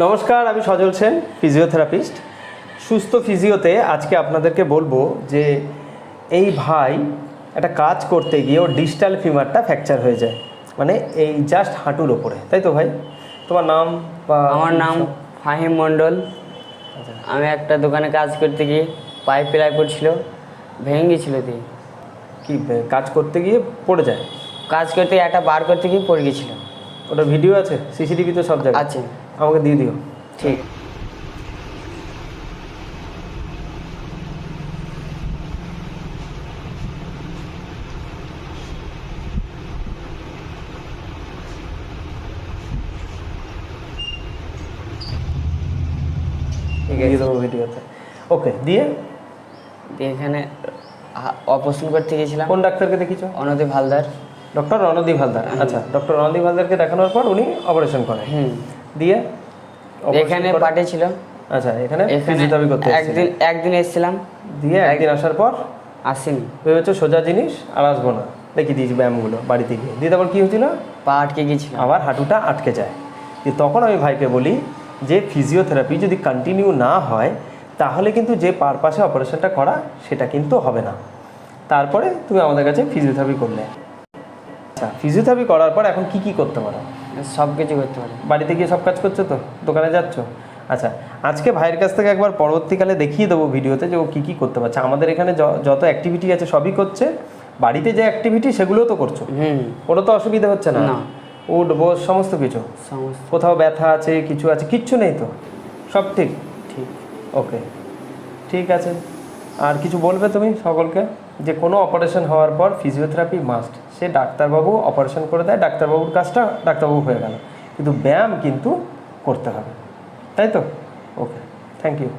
নমস্কার, আমি সজল সেন, ফিজিওথেরাপিস্ট। সুস্থ ফিজিওতে আজকে আপনাদেরকে বলবো যে এই ভাই একটা কাজ করতে গিয়ে ওর ডিস্টাল ফিমারটা ফ্র্যাকচার হয়ে যায়, মানে এই জাস্ট হাঁটুর ওপরে, তাই তো ভাই? তোমার নাম? বা আমার নাম ফাহিম মণ্ডল। আমি একটা দোকানে কাজ করতে গিয়ে পাইপ প্লাই পড়ছিল, ভেঙে গেছিলো দিয়ে। কি কাজ করতে গিয়ে পড়ে যায়? কাজ করতে গিয়ে একটা বার করতে গিয়ে পড়ে গেছিল। ওটা ভিডিও আছে? সিসিটিভি তো সব জায়গায় আছে। আমাকে দিয়ে দিও। ঠিক। দিয়ে দেবো ভিডিওতে। ওকে, দিয়ে দিয়ে এখানে অপারেশন করতে গিয়েছিলাম। কোন ডাক্তারকে দেখিয়েছো? অনদীপ হালদার। ডক্টর রণদীপ হালদার। আচ্ছা, ডক্টর রণদীপ হালদারকে দেখানোর পর উনি অপারেশন করেন। দিয়ে এখানে পাঠিয়েছিল। আচ্ছা, এখানে ফিজিওথেরাপি করতে একদিন এসেছিলাম। দিয়ে একদিন আসার পর আসিনি, ভেবেছো সোজা জিনিস আর আসবো না, দেখিয়ে দিয়েছি ব্যায়ামগুলো বাড়িতে গিয়ে। দিয়ে তারপর কী হয়েছিল? পা আটকে গিয়েছিল, আবার হাঁটুটা আটকে যায়। দিয়ে তখন আমি ভাইকে বলি যে ফিজিওথেরাপি যদি কন্টিনিউ না হয় তাহলে কিন্তু যে পারপাসে অপারেশনটা করা সেটা কিন্তু হবে না। তারপরে তুমি আমাদের কাছে ফিজিওথেরাপি করলে। আচ্ছা, ফিজিওথেরাপি করার পর এখন কি করতে পারো? সব কিছু করতে পারি। বাড়িতে গিয়ে সব কাজ করছো তো? দোকানে যাচ্ছ? আচ্ছা, আজকে ভাইয়ের কাছ থেকে একবার পরবর্তীকালে দেখিয়ে দেবো ভিডিওতে যে ও কী করতে পারছে। আমাদের এখানে যত অ্যাক্টিভিটি আছে সবই করছে। বাড়িতে যে অ্যাক্টিভিটি সেগুলোও তো করছো, ওটা তো অসুবিধা হচ্ছে না? উঠ বস সমস্ত কিছু। কোথাও ব্যথা আছে, কিছু আছে? কিচ্ছু নেই তো? সব ঠিক? ঠিক। ওকে, ঠিক আছে। আর কিছু বলবে তুমি সকলকে? যে কোনো অপারেশন হওয়ার পর ফিজিওথেরাপি মাস্ট। সে ডাক্তারবাবু অপারেশন করে দেয়, ডাক্তারবাবুর কাজটা ডাক্তারবাবু হয়ে গেল, কিন্তু ব্যায়াম কিন্তু করতে হবে, তাই তো? ওকে, থ্যাংক ইউ।